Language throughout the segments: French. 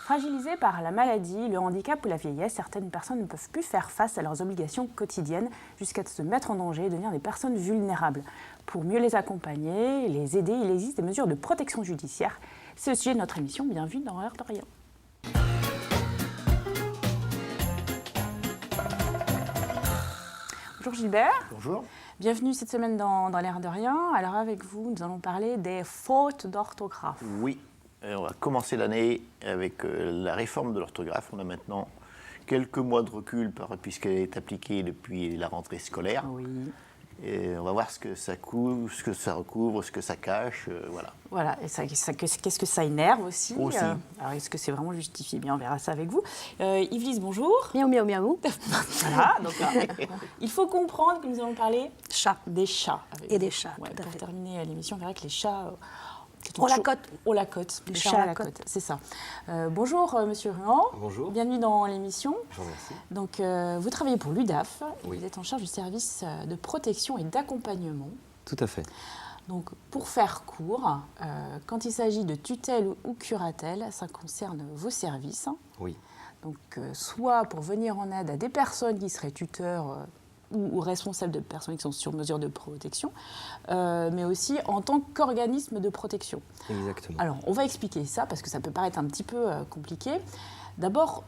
Fragilisées par la maladie, le handicap ou la vieillesse, certaines personnes ne peuvent plus faire face à leurs obligations quotidiennes jusqu'à se mettre en danger et devenir des personnes vulnérables. Pour mieux les accompagner et les aider, il existe des mesures de protection judiciaire. C'est le sujet de notre émission. Bienvenue dans L'heure de rien. Bonjour Gilbert. Bonjour. Bienvenue cette semaine dans L'heure de rien. Alors avec vous, nous allons parler des fautes d'orthographe. Oui, on va commencer l'année avec la réforme de l'orthographe. On a maintenant quelques mois de recul puisqu'elle est appliquée depuis la rentrée scolaire. Oui. Et on va voir ce que ça couvre, ce que ça recouvre, ce que ça cache, voilà. Voilà, et qu'est-ce que ça énerve aussi, alors, est-ce que c'est vraiment justifié? Bien, on verra ça avec vous. Yvelisse, bonjour. Miaou, miaou, miaou. Voilà, donc là, il faut comprendre que nous allons parler des chats. Et des chats, Ouais, tout à pour fait. terminer l'émission, on verra que les chats... On la cote. Les Les chats chats à à la la cote. cote, c'est ça. Bonjour, monsieur Ruan. Bonjour. Bienvenue dans l'émission. Je vous remercie. Donc, vous travaillez pour l'UDAF. Et Oui. vous êtes en charge du service de protection et d'accompagnement. Tout à fait. Donc, pour faire court, quand il s'agit de tutelle ou curatelle, ça concerne vos services. Oui. Donc, soit pour venir en aide à des personnes qui seraient tuteurs ou responsables de personnes qui sont sur mesure de protection, mais aussi en tant qu'organisme de protection. Exactement. Alors, on va expliquer ça parce que ça peut paraître un petit peu compliqué. D'abord,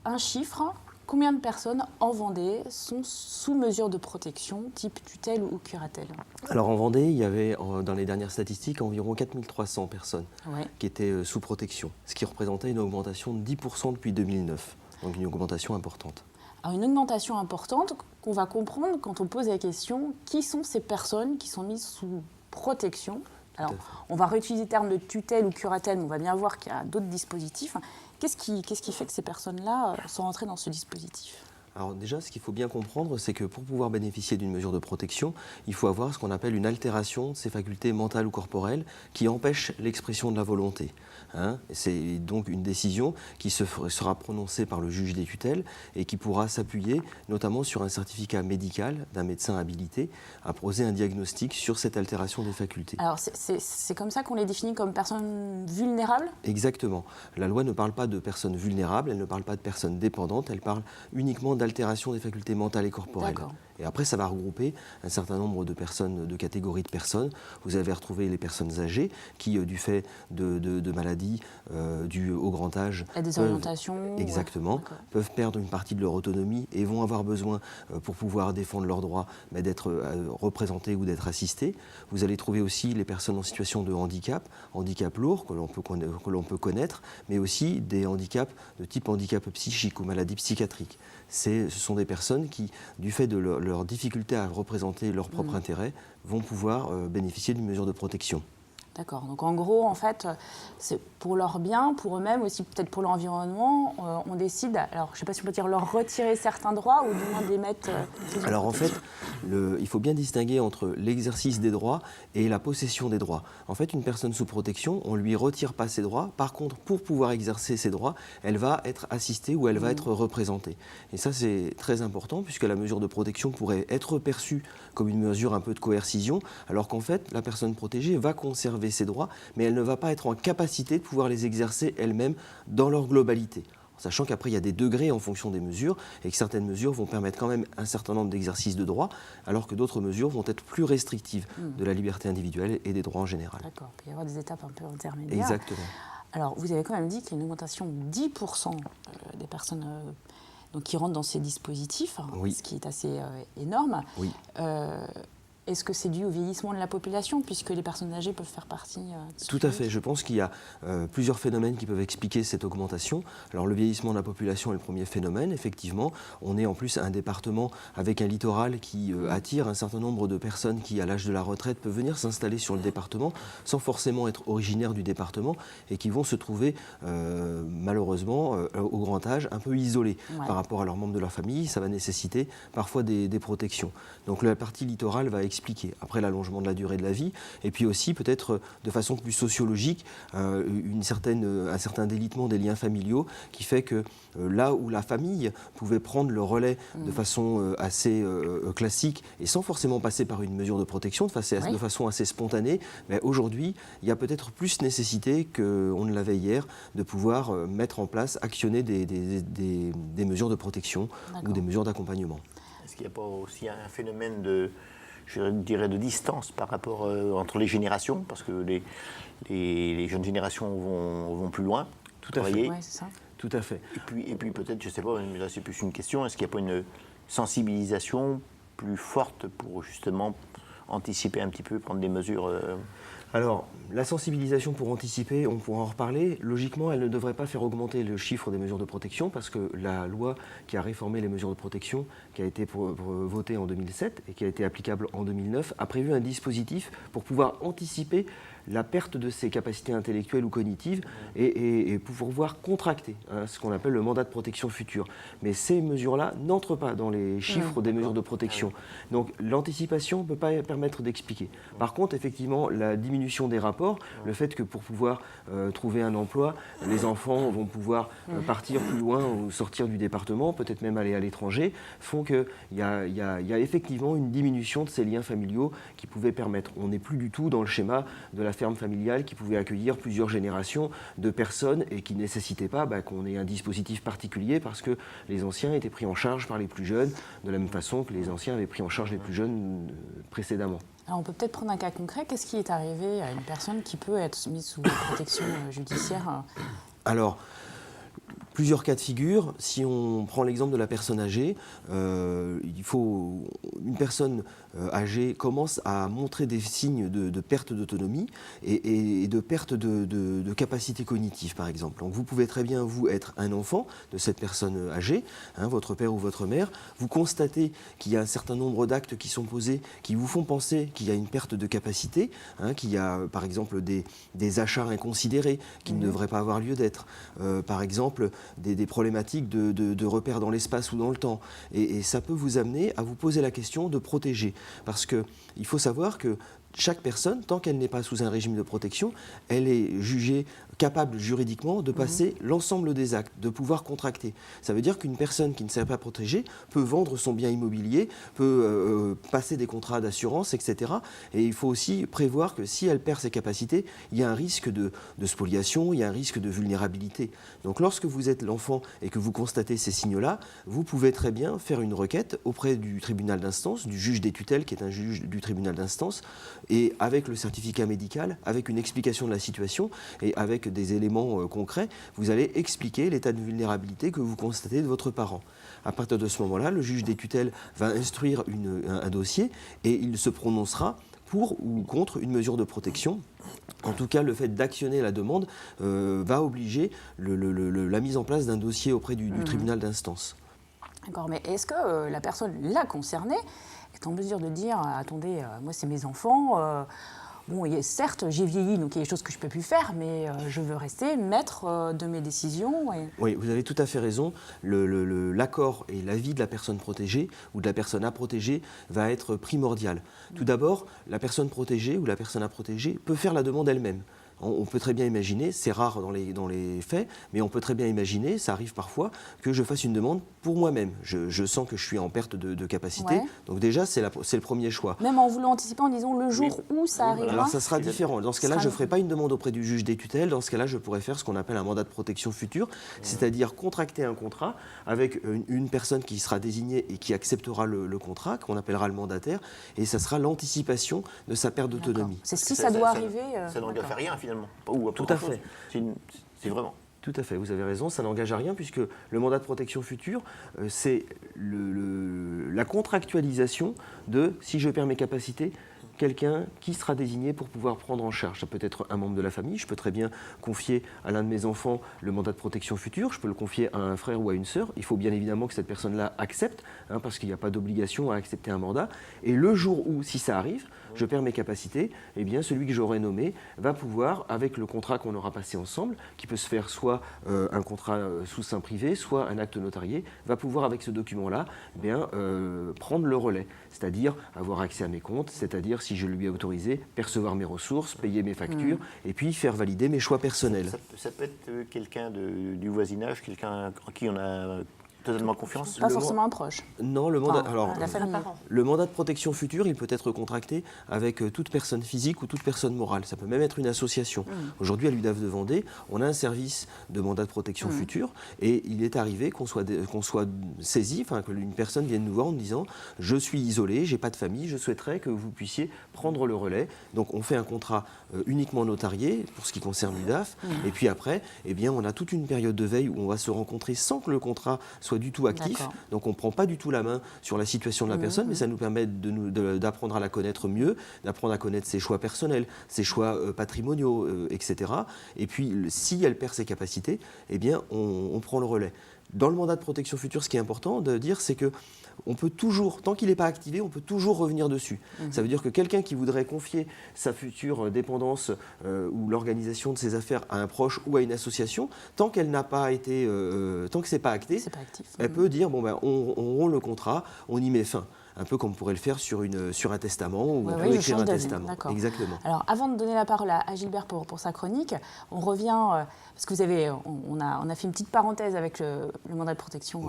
un chiffre. Combien de personnes en Vendée sont sous mesure de protection, type tutelle ou curatelle? Alors en Vendée, il y avait dans les dernières statistiques environ 4300 personnes Ouais. qui étaient sous protection, ce qui représentait une augmentation de 10% depuis 2009, donc une augmentation importante. Alors, une augmentation importante qu'on va comprendre quand on pose la question qui sont ces personnes qui sont mises sous protection. Alors, à fait. on va réutiliser le terme de tutelle ou curatelle, mais on va bien voir qu'il y a d'autres dispositifs. Qu'est-ce qui fait que ces personnes-là sont entrées dans ce dispositif? Alors déjà, ce qu'il faut bien comprendre, c'est que pour pouvoir bénéficier d'une mesure de protection, il faut avoir ce qu'on appelle une altération de ses facultés mentales ou corporelles qui empêche l'expression de la volonté. C'est donc une décision qui sera prononcée par le juge des tutelles et qui pourra s'appuyer notamment sur un certificat médical d'un médecin habilité à poser un diagnostic sur cette altération des facultés. Alors, c'est comme ça qu'on les définit comme personnes vulnérables? Exactement. La loi ne parle pas de personnes vulnérables, elle ne parle pas de personnes dépendantes, elle parle uniquement d'altération des facultés mentales et corporelles. D'accord. Et après, ça va regrouper un certain nombre de personnes, de catégories de personnes. Vous allez retrouver les personnes âgées qui, du fait de maladies dues au grand âge, Il y a des orientations? exactement, D'accord. peuvent perdre une partie de leur autonomie et vont avoir besoin, pour pouvoir défendre leurs droits, d'être représentés ou d'être assistés. Vous allez trouver aussi les personnes en situation de handicap lourd que l'on peut connaître, mais aussi des handicaps de type handicap psychique ou maladie psychiatrique. Ce sont des personnes qui, du fait de leur difficulté à représenter leur propre intérêt, vont pouvoir bénéficier d'une mesure de protection. D'accord. Donc en gros, en fait, c'est pour leur bien, pour eux-mêmes, aussi peut-être pour l'environnement, on décide, alors je ne sais pas si on peut dire leur retirer certains droits ou du moins d'émettre... Alors en fait, il faut bien distinguer entre l'exercice des droits et la possession des droits. En fait, une personne sous protection, on ne lui retire pas ses droits. Par contre, pour pouvoir exercer ses droits, elle va être assistée ou elle va être représentée. Et ça, c'est très important puisque la mesure de protection pourrait être perçue comme une mesure un peu de coercition, alors qu'en fait, la personne protégée va conserver ses droits, mais elle ne va pas être en capacité de pouvoir les exercer elle-même dans leur globalité. Sachant qu'après, il y a des degrés en fonction des mesures et que certaines mesures vont permettre quand même un certain nombre d'exercices de droits, alors que d'autres mesures vont être plus restrictives de la liberté individuelle et des droits en général. D'accord, il peut y avoir des étapes un peu intermédiaires. Exactement. Alors, vous avez quand même dit qu'il y a une augmentation de 10% des personnes donc, qui rentrent dans ces dispositifs, Oui. ce qui est assez énorme. Oui. Est-ce que c'est dû au vieillissement de la population, puisque les personnes âgées peuvent faire partie de ce Tout à fait. Je pense qu'il y a plusieurs phénomènes qui peuvent expliquer cette augmentation. Alors, le vieillissement de la population est le premier phénomène, effectivement. On est en plus un département avec un littoral qui attire un certain nombre de personnes qui, à l'âge de la retraite, peuvent venir s'installer sur le département sans forcément être originaires du département et qui vont se trouver, malheureusement, au grand âge, un peu isolés par rapport à leurs membres de leur famille. Ça va nécessiter parfois des protections. Donc, la partie littorale va expliquer expliquer. Après l'allongement de la durée de la vie, et puis aussi peut-être de façon plus sociologique, un certain délitement des liens familiaux qui fait que là où la famille pouvait prendre le relais de façon assez classique et sans forcément passer par une mesure de protection, de façon assez spontanée, mais aujourd'hui, il y a peut-être plus nécessité qu'on ne l'avait hier de pouvoir mettre en place, actionner des mesures de protection ou des mesures d'accompagnement. Est-ce qu'il n'y a pas aussi un phénomène je dirais de distance par rapport entre les générations, parce que les jeunes générations vont plus loin, travailler. Ouais, c'est ça. Tout à fait. Et puis peut-être, je ne sais pas, mais là c'est plus une question, est-ce qu'il n'y a pas une sensibilisation plus forte pour justement anticiper un petit peu, prendre des mesures Alors, la sensibilisation pour anticiper, on pourra en reparler. Logiquement, elle ne devrait pas faire augmenter le chiffre des mesures de protection parce que la loi qui a réformé les mesures de protection, qui a été votée en 2007 et qui a été applicable en 2009, a prévu un dispositif pour pouvoir anticiper la perte de ses capacités intellectuelles ou cognitives et pouvoir contracter ce qu'on appelle le mandat de protection future. Mais ces mesures-là n'entrent pas dans les chiffres des mesures de protection. Donc l'anticipation ne peut pas permettre d'expliquer. Par contre, effectivement, la diminution des rapports, le fait que pour pouvoir trouver un emploi, les enfants vont pouvoir partir plus loin ou sortir du département, peut-être même aller à l'étranger, font qu'il y a effectivement une diminution de ces liens familiaux qui pouvaient permettre. On n'est plus du tout dans le schéma de la ferme familiale qui pouvait accueillir plusieurs générations de personnes et qui ne nécessitait pas qu'on ait un dispositif particulier parce que les anciens étaient pris en charge par les plus jeunes de la même façon que les anciens avaient pris en charge les plus jeunes précédemment. Alors on peut peut-être prendre un cas concret. Qu'est-ce qui est arrivé à une personne qui peut être mise sous protection judiciaire ? Alors, plusieurs cas de figure. Si on prend l'exemple de la personne âgée, une personne âgée commence à montrer des signes de perte d'autonomie et de perte de capacité cognitive, par exemple. Donc vous pouvez très bien, vous, être un enfant de cette personne âgée, votre père ou votre mère. Vous constatez qu'il y a un certain nombre d'actes qui sont posés qui vous font penser qu'il y a une perte de capacité, qu'il y a, par exemple, des achats inconsidérés qui ne devraient pas avoir lieu d'être. Par exemple, des problématiques de repères dans l'espace ou dans le temps. Et ça peut vous amener à vous poser la question de protéger. Parce qu'il faut savoir que chaque personne, tant qu'elle n'est pas sous un régime de protection, elle est jugée capable juridiquement de passer l'ensemble des actes, de pouvoir contracter. Ça veut dire qu'une personne qui ne s'est pas protégée peut vendre son bien immobilier, peut passer des contrats d'assurance, etc. Et il faut aussi prévoir que si elle perd ses capacités, il y a un risque de spoliation, il y a un risque de vulnérabilité. Donc lorsque vous êtes l'enfant et que vous constatez ces signes-là, vous pouvez très bien faire une requête auprès du tribunal d'instance, du juge des tutelles qui est un juge du tribunal d'instance, et avec le certificat médical, avec une explication de la situation et avec des éléments concrets, vous allez expliquer l'état de vulnérabilité que vous constatez de votre parent. À partir de ce moment-là, le juge des tutelles va instruire un dossier et il se prononcera pour ou contre une mesure de protection. En tout cas, le fait d'actionner la demande va obliger la mise en place d'un dossier auprès du tribunal d'instance. D'accord, mais est-ce que la personne là concernée est en mesure de dire « Attendez, moi c'est mes enfants, certes j'ai vieilli, donc il y a des choses que je ne peux plus faire, mais je veux rester maître de mes décisions. » Oui, vous avez tout à fait raison. L'accord et l'avis de la personne protégée ou de la personne à protéger va être primordial. Tout d'abord, la personne protégée ou la personne à protéger peut faire la demande elle-même. On peut très bien imaginer, c'est rare dans les faits, mais on peut très bien imaginer, ça arrive parfois, que je fasse une demande pour moi-même. Je sens que je suis en perte de capacité, donc déjà c'est le premier choix. Même en voulant anticiper en disant le jour où ça arrivera. Alors ça sera différent. Dans ce cas-là, je ne ferai pas une demande auprès du juge des tutelles. Dans ce cas-là, je pourrais faire ce qu'on appelle un mandat de protection future, c'est-à-dire contracter un contrat avec une personne qui sera désignée et qui acceptera le contrat, qu'on appellera le mandataire, et ça sera l'anticipation de sa perte d'autonomie. C'est si ça doit arriver. Ça n'engage à rien finalement. Tout à fait. C'est vraiment. Tout à fait, vous avez raison, ça n'engage à rien puisque le mandat de protection future, c'est la contractualisation de si je perds mes capacités, quelqu'un qui sera désigné pour pouvoir prendre en charge. Ça peut être un membre de la famille, je peux très bien confier à l'un de mes enfants le mandat de protection future, je peux le confier à un frère ou à une sœur. Il faut bien évidemment que cette personne-là accepte, parce qu'il n'y a pas d'obligation à accepter un mandat. Et le jour où, si ça arrive, je perds mes capacités, eh bien celui que j'aurai nommé va pouvoir, avec le contrat qu'on aura passé ensemble, qui peut se faire soit un contrat sous seing privé, soit un acte notarié, va pouvoir avec ce document-là prendre le relais, c'est-à-dire avoir accès à mes comptes, c'est-à-dire si je lui ai autorisé, percevoir mes ressources, payer mes factures, et puis faire valider mes choix personnels. Ça peut être quelqu'un du voisinage, quelqu'un en qui on a totalement confiance. Pas forcément un proche. Non, le mandat, La famille. le mandat de protection future, il peut être contracté avec toute personne physique ou toute personne morale. Ça peut même être une association. Aujourd'hui, à l'UDAF de Vendée, on a un service de mandat de protection future et il est arrivé qu'on soit saisi, enfin qu'une personne vienne nous voir en nous disant « Je suis isolé, j'ai pas de famille, je souhaiterais que vous puissiez prendre le relais ». Donc on fait un contrat uniquement notarié pour ce qui concerne l'UDAF et puis après, eh bien, on a toute une période de veille où on va se rencontrer sans que le contrat soit du tout actif, donc on ne prend pas du tout la main sur la situation de la personne, mais ça nous permet d'apprendre à la connaître mieux, d'apprendre à connaître ses choix personnels, ses choix patrimoniaux, etc. Et puis, si elle perd ses capacités, eh bien, on prend le relais. Dans le mandat de protection future, ce qui est important de dire, c'est que on peut toujours, tant qu'il n'est pas activé, on peut toujours revenir dessus. Ça veut dire que quelqu'un qui voudrait confier sa future dépendance ou l'organisation de ses affaires à un proche ou à une association, tant qu'elle n'a pas été, tant que c'est pas acté, elle peut dire bon ben on rompt le contrat, on y met fin. Un peu comme on pourrait le faire sur un testament ou on peut écrire un testament. Exactement. Alors, avant de donner la parole à Gilbert pour sa chronique, on revient, parce que vous avez, on a fait une petite parenthèse avec le mandat de protection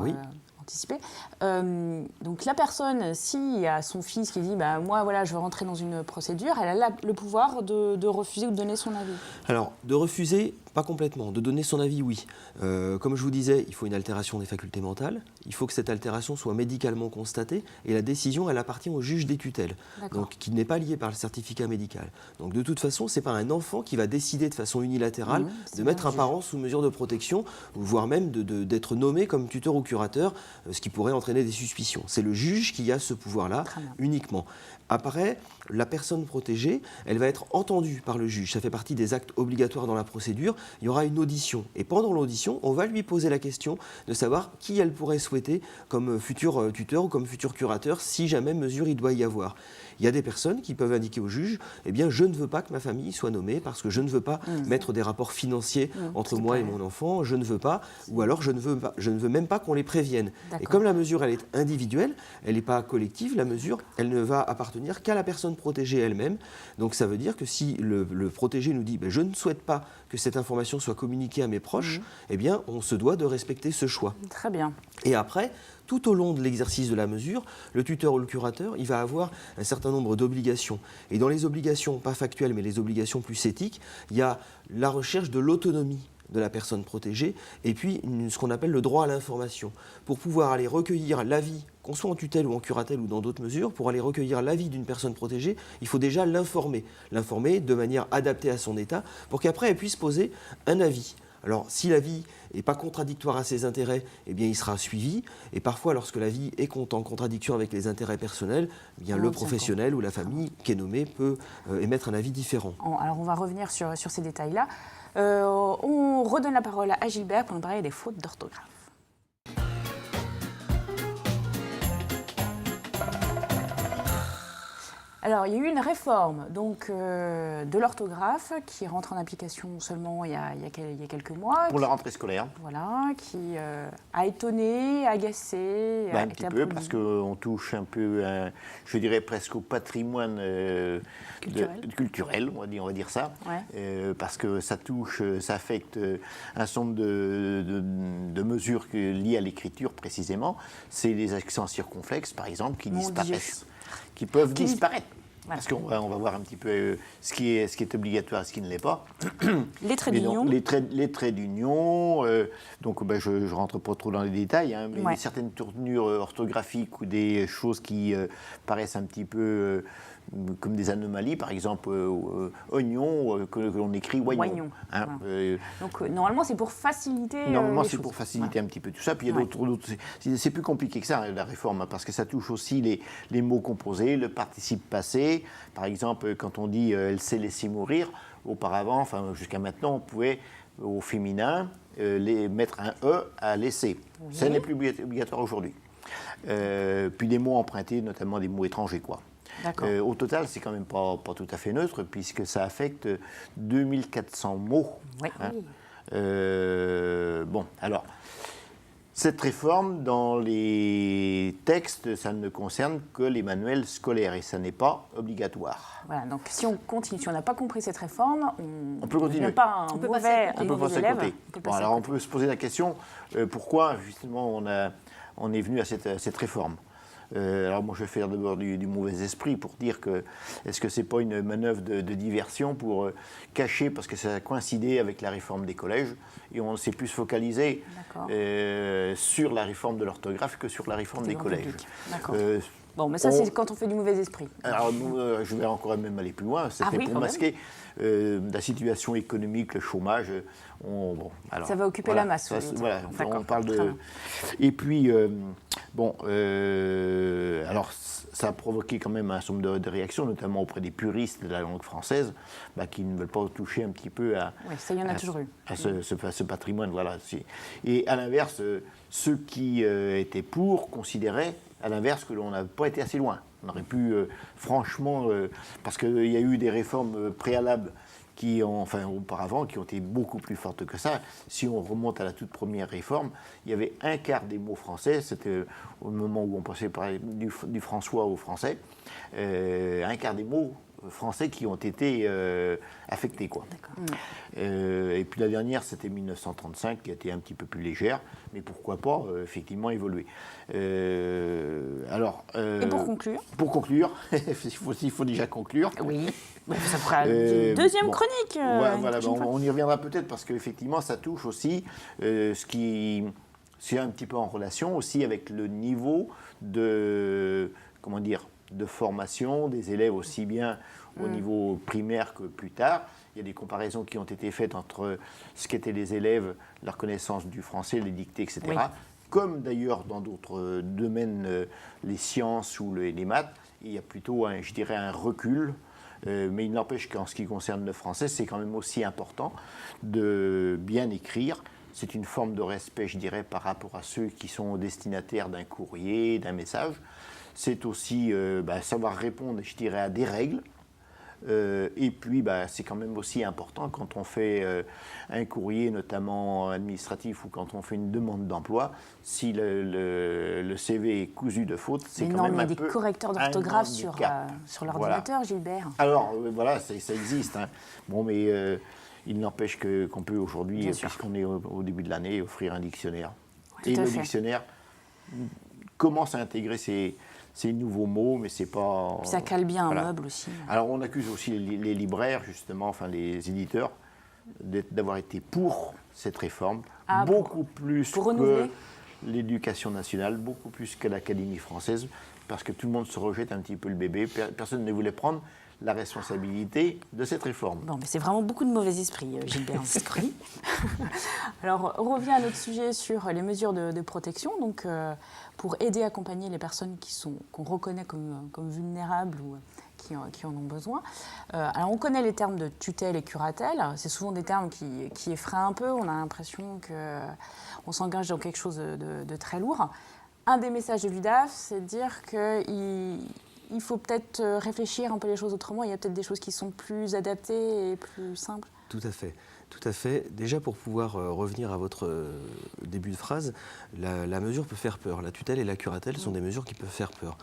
anticipé. Donc, la personne, s'il y a son fils qui dit moi, voilà, je veux rentrer dans une procédure, elle a le pouvoir de refuser ou de donner son avis. Alors, de refuser, pas complètement. De donner son avis, oui. Comme je vous disais, il faut une altération des facultés mentales. Il faut que cette altération soit médicalement constatée et la décision, elle appartient au juge des tutelles, donc qui n'est pas lié par le certificat médical. Donc de toute façon, c'est pas un enfant qui va décider de façon unilatérale de mettre un parent sous mesure de protection, voire même d'être nommé comme tuteur ou curateur, ce qui pourrait entraîner des suspicions. C'est le juge qui a ce pouvoir-là uniquement. Après, la personne protégée, elle va être entendue par le juge. Ça fait partie des actes obligatoires dans la procédure. Il y aura une audition. Et pendant l'audition, on va lui poser la question de savoir qui elle pourrait souhaiter comme futur tuteur ou comme futur curateur, si jamais mesure il doit y avoir. Il y a des personnes qui peuvent indiquer au juge, eh bien, je ne veux pas que ma famille soit nommée parce que je ne veux pas mettre des rapports financiers entre moi et mon enfant, je ne veux pas, ou alors je ne veux même pas qu'on les prévienne. Et comme la mesure, elle est individuelle, elle n'est pas collective, la mesure, elle ne va appartenir qu'à la personne protégée elle-même. Donc ça veut dire que si le protégé nous dit, je ne souhaite pas que cette information soit communiquée à mes proches, eh bien, on se doit de respecter ce choix. Très bien. Et après, tout au long de l'exercice de la mesure, le tuteur ou le curateur, il va avoir un certain nombre d'obligations. Et dans les obligations, pas factuelles, mais les obligations plus éthiques, il y a la recherche de l'autonomie de la personne protégée, et puis ce qu'on appelle le droit à l'information. Pour pouvoir aller recueillir l'avis, qu'on soit en tutelle ou en curatelle ou dans d'autres mesures, pour aller recueillir l'avis d'une personne protégée, il faut déjà l'informer de manière adaptée à son état, pour qu'après elle puisse poser un avis. Alors, si l'avis n'est pas contradictoire à ses intérêts, eh bien, il sera suivi. Et parfois, lorsque l'avis est en contradiction avec les intérêts personnels, eh bien, le professionnel ou la famille qui est nommée peut émettre un avis différent. Alors, on va revenir sur ces détails-là. On redonne la parole à Gilbert pour nous parler des fautes d'orthographe. Alors, il y a eu une réforme de l'orthographe qui rentre en application seulement il y a quelques mois. Pour la rentrée scolaire. Voilà, qui a étonné, agacé. Un petit peu, parce qu'on touche un peu, je dirais presque au patrimoine culturel, on va dire ça. Ouais. Parce que ça touche, ça affecte un certain nombre de mesures liées à l'écriture précisément. C'est les accents circonflexes, par exemple, qui disparaissent. Qui peuvent disparaître. Voilà. Parce qu'on va voir un petit peu ce qui est obligatoire et ce qui ne l'est pas. Les traits d'union. Les traits d'union. Donc, je ne rentre pas trop dans les détails, mais certaines tournures orthographiques ou des choses qui paraissent un petit peu comme des anomalies, par exemple oignon, que l'on écrit oignon. Hein, voilà. Donc normalement c'est pour faciliter. Normalement c'est pour faciliter un petit peu tout ça. Puis il y a d'autres. C'est plus compliqué que ça la réforme, hein, parce que ça touche aussi les mots composés, le participe passé. Par exemple, quand on dit elle s'est laissée mourir, auparavant, enfin jusqu'à maintenant, on pouvait au féminin mettre un e à laisser. Oui. Ça n'est plus obligatoire aujourd'hui. Puis des mots empruntés, notamment des mots étrangers, quoi. Au total, c'est quand même pas tout à fait neutre, puisque ça affecte 2400 mots. Oui. Hein. Bon, alors, cette réforme, dans les textes, ça ne concerne que les manuels scolaires, et ça n'est pas obligatoire. Voilà, donc si on continue, si on n'a pas compris cette réforme, on peut continuer. On peut passer à côté. Alors, on peut se poser la question, pourquoi, justement, on est venu à cette réforme. Alors moi je vais faire d'abord du mauvais esprit pour dire que est-ce que c'est pas une manœuvre de diversion pour cacher, parce que ça a coïncidé avec la réforme des collèges et on s'est plus focalisé sur la réforme de l'orthographe que sur la réforme des collèges. Bon, mais ça, c'est quand on fait du mauvais esprit. Alors, je vais encore même aller plus loin. C'était pour masquer la situation économique, le chômage. Ça va occuper la masse. On parle de... Et puis, alors, ça a provoqué quand même un certain nombre de réactions, notamment auprès des puristes de la langue française, qui ne veulent pas toucher un petit peu à... Oui, ça, il y en a toujours eu. À ce patrimoine, voilà. Et à l'inverse, ceux qui étaient pour considéraient, à l'inverse, que l'on n'a pas été assez loin. On aurait pu, franchement, parce qu'il y a eu des réformes préalables auparavant, qui ont été beaucoup plus fortes que ça. Si on remonte à la toute première réforme, il y avait un quart des mots français, c'était au moment où on passait du François au français, un quart des mots français qui ont été affectés, quoi. Et puis la dernière, c'était 1935, qui a été un petit peu plus légère, mais pourquoi pas, effectivement, évoluer. Et pour conclure il faut déjà conclure. Oui, ça fera une deuxième chronique. On y reviendra peut-être, parce qu'effectivement, ça touche aussi ce qui... C'est un petit peu en relation aussi avec le niveau de formation des élèves, aussi bien au niveau primaire que plus tard. Il y a des comparaisons qui ont été faites entre ce qu'étaient les élèves, leur connaissance du français, les dictées, etc. Oui. Comme d'ailleurs dans d'autres domaines, les sciences ou les maths, il y a plutôt, un recul. Mais il n'empêche qu'en ce qui concerne le français, c'est quand même aussi important de bien écrire. C'est une forme de respect, je dirais, par rapport à ceux qui sont destinataires d'un courrier, d'un message. C'est aussi savoir répondre, je dirais, à des règles. Et puis, c'est quand même aussi important quand on fait un courrier, notamment administratif, ou quand on fait une demande d'emploi, si le CV est cousu de fautes, c'est quand même un peu... Mais non, il y a des correcteurs d'orthographe sur l'ordinateur, Gilbert. Alors, ça existe. Hein. Bon, mais il n'empêche qu'on peut aujourd'hui, puisqu'on est au début de l'année, offrir un dictionnaire. Et le dictionnaire commence à intégrer ces nouveaux mots, mais c'est pas... Puis ça cale bien un meuble aussi. Alors on accuse aussi les libraires, justement, les éditeurs, d'avoir été pour cette réforme, beaucoup plus que l'éducation nationale, beaucoup plus que l'Académie française, parce que tout le monde se rejette un petit peu le bébé, personne ne voulait prendre la responsabilité de cette réforme. Bon, mais c'est vraiment beaucoup de mauvais esprit, Gilbert Inscrit. Alors, on revient à notre sujet sur les mesures de protection. Donc, pour aider à accompagner les personnes qu'on reconnaît comme vulnérables ou qui en ont besoin. Alors, on connaît les termes de tutelle et curatelle. C'est souvent des termes qui effraient un peu. On a l'impression qu'on s'engage dans quelque chose de très lourd. Un des messages de l'UDAF, c'est de dire qu'il faut peut-être réfléchir un peu les choses autrement. Il y a peut-être des choses qui sont plus adaptées et plus simples. Tout à fait. Tout à fait. Déjà, pour pouvoir revenir à votre début de phrase, la mesure peut faire peur. La tutelle et la curatelle sont des mesures qui peuvent faire peur.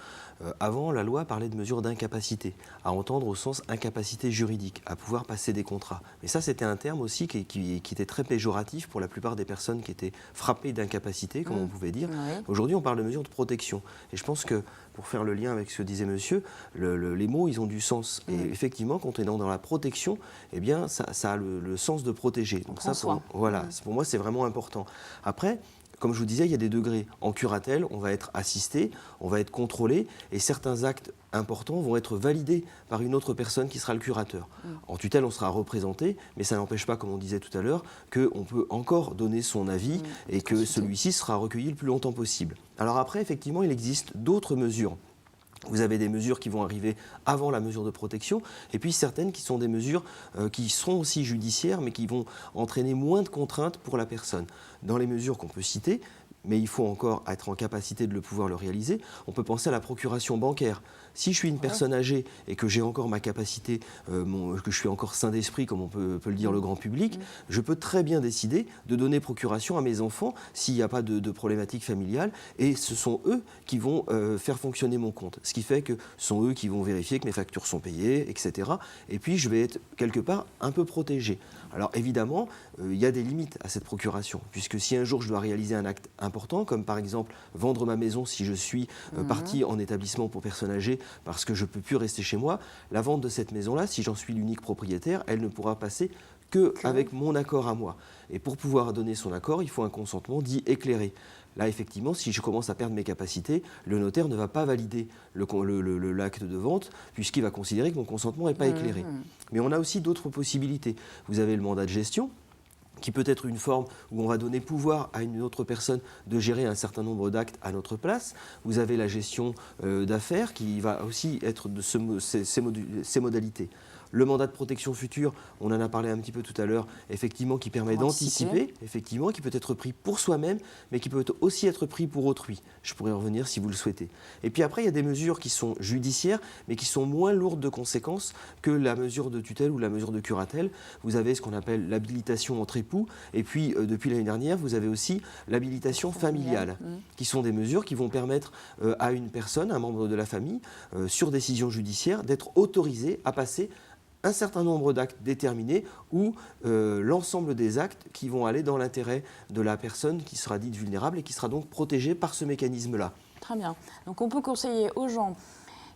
Avant, la loi parlait de mesures d'incapacité, à entendre au sens incapacité juridique, à pouvoir passer des contrats. Mais ça, c'était un terme aussi qui était très péjoratif pour la plupart des personnes qui étaient frappées d'incapacité, comme on pouvait dire. Oui. Aujourd'hui, on parle de mesures de protection. Et je pense que, pour faire le lien avec ce que disait monsieur, les mots, ils ont du sens. Et effectivement, quand on est dans la protection, eh bien, ça a le sens de protéger. Donc ça, pour moi, c'est vraiment important. Après, comme je vous disais, il y a des degrés. En curatelle, on va être assisté, on va être contrôlé, et certains actes importants vont être validés par une autre personne qui sera le curateur. En tutelle, on sera représenté, mais ça n'empêche pas, comme on disait tout à l'heure, qu'on peut encore donner son avis et que celui-ci sera recueilli le plus longtemps possible. Alors après, effectivement, il existe d'autres mesures. Vous avez des mesures qui vont arriver avant la mesure de protection, et puis certaines qui sont des mesures qui seront aussi judiciaires, mais qui vont entraîner moins de contraintes pour la personne. Dans les mesures qu'on peut citer, mais il faut encore être en capacité de pouvoir le réaliser, on peut penser à la procuration bancaire. Si je suis une personne âgée et que j'ai encore ma capacité, que je suis encore sain d'esprit, comme on peut le dire le grand public, je peux très bien décider de donner procuration à mes enfants s'il n'y a pas de problématique familiale, et ce sont eux qui vont faire fonctionner mon compte. Ce qui fait que ce sont eux qui vont vérifier que mes factures sont payées, etc. Et puis je vais être quelque part un peu protégé. Alors évidemment, il y a des limites à cette procuration, puisque si un jour je dois réaliser un acte important, comme par exemple vendre ma maison si je suis parti en établissement pour personnes âgées, parce que je ne peux plus rester chez moi, la vente de cette maison-là, si j'en suis l'unique propriétaire, elle ne pourra passer qu'avec mon accord à moi. Et pour pouvoir donner son accord, il faut un consentement dit éclairé. Là, effectivement, si je commence à perdre mes capacités, le notaire ne va pas valider l'acte de vente, puisqu'il va considérer que mon consentement n'est pas éclairé. Mais on a aussi d'autres possibilités. Vous avez le mandat de gestion, qui peut être une forme où on va donner pouvoir à une autre personne de gérer un certain nombre d'actes à notre place. Vous avez la gestion d'affaires qui va aussi être de ces modalités. Le mandat de protection future, on en a parlé un petit peu tout à l'heure, effectivement, qui permet d'anticiper, effectivement, qui peut être pris pour soi-même, mais qui peut aussi être pris pour autrui. Je pourrais y revenir si vous le souhaitez. Et puis après, il y a des mesures qui sont judiciaires, mais qui sont moins lourdes de conséquences que la mesure de tutelle ou la mesure de curatelle. Vous avez ce qu'on appelle l'habilitation entre époux, et puis depuis l'année dernière, vous avez aussi l'habilitation familiale, qui sont des mesures qui vont permettre à une personne, un membre de la famille, sur décision judiciaire, d'être autorisé à passer un certain nombre d'actes déterminés ou l'ensemble des actes qui vont aller dans l'intérêt de la personne qui sera dite vulnérable et qui sera donc protégée par ce mécanisme-là. Très bien. Donc on peut conseiller aux gens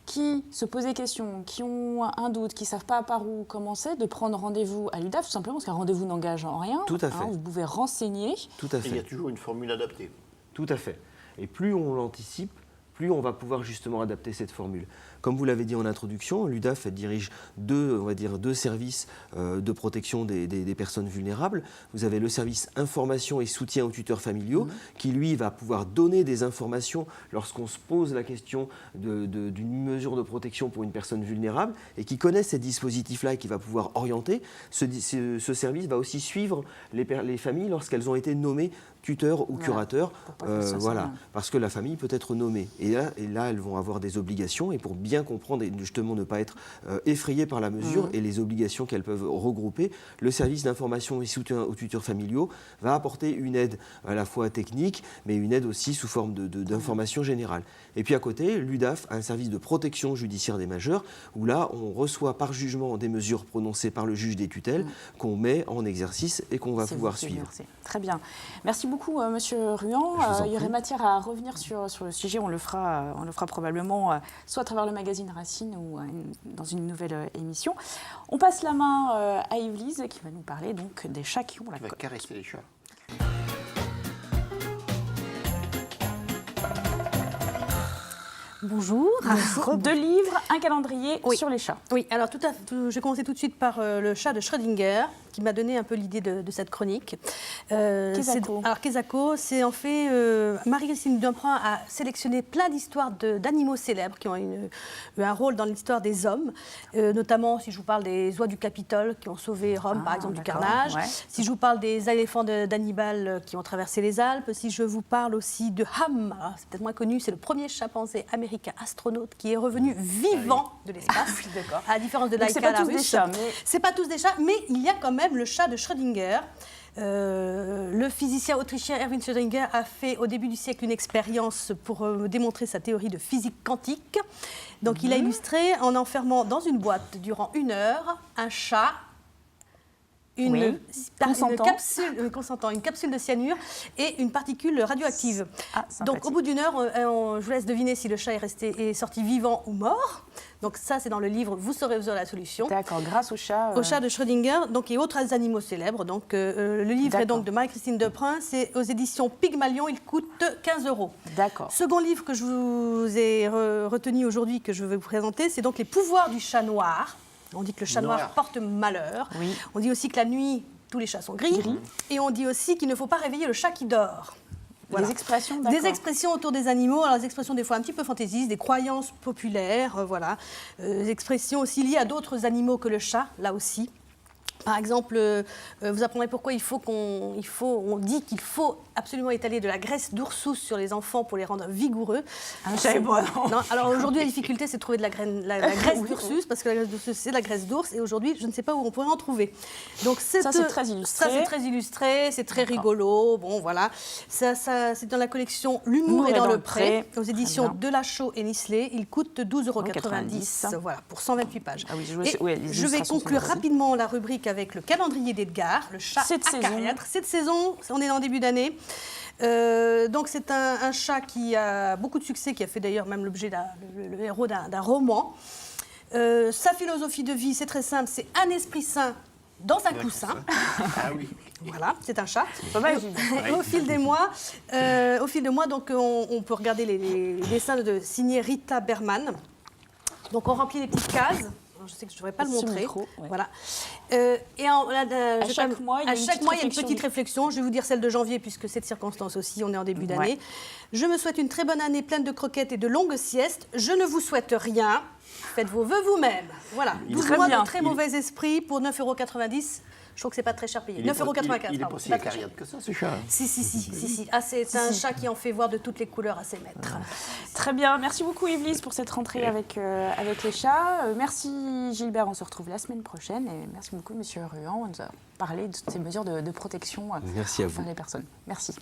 qui se posent des questions, qui ont un doute, qui ne savent pas par où commencer, de prendre rendez-vous à l'UDAF, tout simplement parce qu'un rendez-vous n'engage en rien. Tout à fait. Vous pouvez renseigner. Tout à fait. Et il y a toujours une formule adaptée. Tout à fait. Et plus on l'anticipe, plus on va pouvoir justement adapter cette formule. Comme vous l'avez dit en introduction, l'UDAF dirige deux services de protection des personnes vulnérables. Vous avez le service information et soutien aux tuteurs familiaux, qui lui va pouvoir donner des informations lorsqu'on se pose la question d'une mesure de protection pour une personne vulnérable et qui connaît ces dispositifs-là et qui va pouvoir orienter. Ce service va aussi suivre les familles lorsqu'elles ont été nommées tuteurs ou curateurs, voilà, parce que la famille peut être nommée. Et là, elles vont avoir des obligations, et pour bien comprendre et justement ne pas être effrayées par la mesure et les obligations qu'elles peuvent regrouper, le service d'information et soutien aux tuteurs familiaux va apporter une aide à la fois technique, mais une aide aussi sous forme d'information générale. Et puis à côté, l'UDAF a un service de protection judiciaire des majeurs, où là, on reçoit par jugement des mesures prononcées par le juge des tutelles qu'on met en exercice et qu'on va pouvoir suivre. Très bien. Merci beaucoup, Monsieur Ruan. Il y aurait matière à revenir sur le sujet. On le fera probablement soit à travers le magazine Racine ou dans une nouvelle émission. On passe la main à Yves-Lise qui va nous parler donc des chats qui ont la cote. Va caresser les chats. Bonjour. Deux livres, un calendrier sur les chats. Oui, alors je vais commencer tout de suite par le chat de Schrödinger, qui m'a donné un peu l'idée de cette chronique. Alors Quesaco, c'est en fait Marie-Christine Duprat a sélectionné plein d'histoires d'animaux célèbres qui ont eu un rôle dans l'histoire des hommes, notamment si je vous parle des oies du Capitole qui ont sauvé Rome, par exemple, du carnage, si je vous parle des éléphants d'Hannibal qui ont traversé les Alpes, si je vous parle aussi de Ham, c'est peut-être moins connu, c'est le premier chimpanzé américain astronaute qui est revenu vivant de l'espace, à la différence de Laika la russe. C'est pas tous des chats, mais il y a quand même le chat de Schrödinger. Le physicien autrichien Erwin Schrödinger a fait au début du siècle une expérience pour démontrer sa théorie de physique quantique. Donc il a illustré en enfermant dans une boîte durant 1 heure un chat, une capsule de cyanure et une particule radioactive. Donc au bout d'1 heure, je vous laisse deviner si le chat est sorti vivant ou mort. Donc ça, c'est dans le livre Vous saurez la solution. D'accord, grâce au chat. Au chat de Schrödinger, donc, et autres animaux célèbres. Donc, le livre est donc de Marie-Christine Deprun, c'est aux éditions Pygmalion, il coûte 15 €. D'accord. Second livre que je vous ai retenu aujourd'hui, que je vais vous présenter, c'est donc Les pouvoirs du chat noir. On dit que le chat noir porte malheur. Oui. On dit aussi que la nuit, tous les chats sont gris. Et on dit aussi qu'il ne faut pas réveiller le chat qui dort. Voilà. Des expressions, d'accord. Des expressions autour des animaux, alors des expressions des fois un petit peu fantaisistes, des croyances populaires, voilà. Des expressions aussi liées à d'autres animaux que le chat, là aussi. Par exemple, vous apprendrez pourquoi on dit qu'il faut absolument étaler de la graisse d'Ursus sur les enfants pour les rendre vigoureux. Non, alors aujourd'hui, la difficulté, c'est de trouver de la graisse d'Ursus, parce que la graisse d'Ursus, c'est la graisse d'ours, et aujourd'hui, je ne sais pas où on pourrait en trouver. Donc, ça, c'est très illustré. Ça, c'est très illustré, c'est très rigolo. Bon, voilà. Ça, c'est dans la collection L'humour est dans le pré, aux éditions Delachaux et Nisley. Il coûte 12,90 €. Voilà, pour 128 pages. Ah oui, je vais conclure rapidement la rubrique avec le calendrier d'Edgar, le chat acariâtre. Cette saison, on est en début d'année. Donc c'est un chat qui a beaucoup de succès, qui a fait d'ailleurs même l'objet le héros d'un roman. Sa philosophie de vie, c'est très simple, c'est un esprit sain dans un coussin. Ah oui. Voilà, c'est un chat. Au fil des mois, donc on peut regarder les dessins signés Rita Berman. Donc on remplit les petites cases. Je sais que je ne devrais pas le montrer. Voilà. Et à chaque mois, il y a une petite réflexion. Je vais vous dire celle de janvier, puisque cette circonstance aussi, on est en début d'année. Je me souhaite une très bonne année pleine de croquettes et de longues siestes. Je ne vous souhaite rien. Faites vos vœux vous-même. Voilà. 12 mois de très mauvais esprit pour 9,90 €. Je trouve que c'est pas très cher payé. 9,84 €. Il est pas si acariâtre que ça, ce chat. Si. Ah, c'est un chat qui en fait voir de toutes les couleurs à ses maîtres. Très bien. Merci beaucoup, Yvelisse, pour cette rentrée avec les chats. Merci, Gilbert. On se retrouve la semaine prochaine. Et merci beaucoup, Monsieur Ruan. On nous a parlé de toutes ces mesures de protection merci à vous. les personnes. Merci.